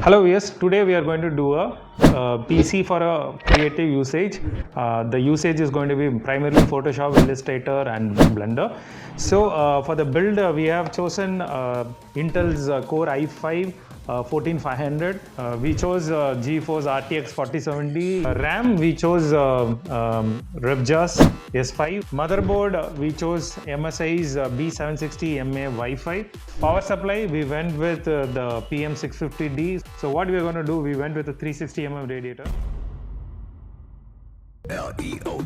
Hello, yes, today we are going to do a PC for a creative usage. The usage is going to be primarily Photoshop, Illustrator and Blender. So for the build, we have chosen Intel's Core i5 14500. We chose GeForce RTX 4070. RAM, we chose Revjas S5. Motherboard, we chose MSI's B760MA Wi-Fi. Power supply, we went with the PM650D. So what we're going to do, we went with a 360mm radiator. LEO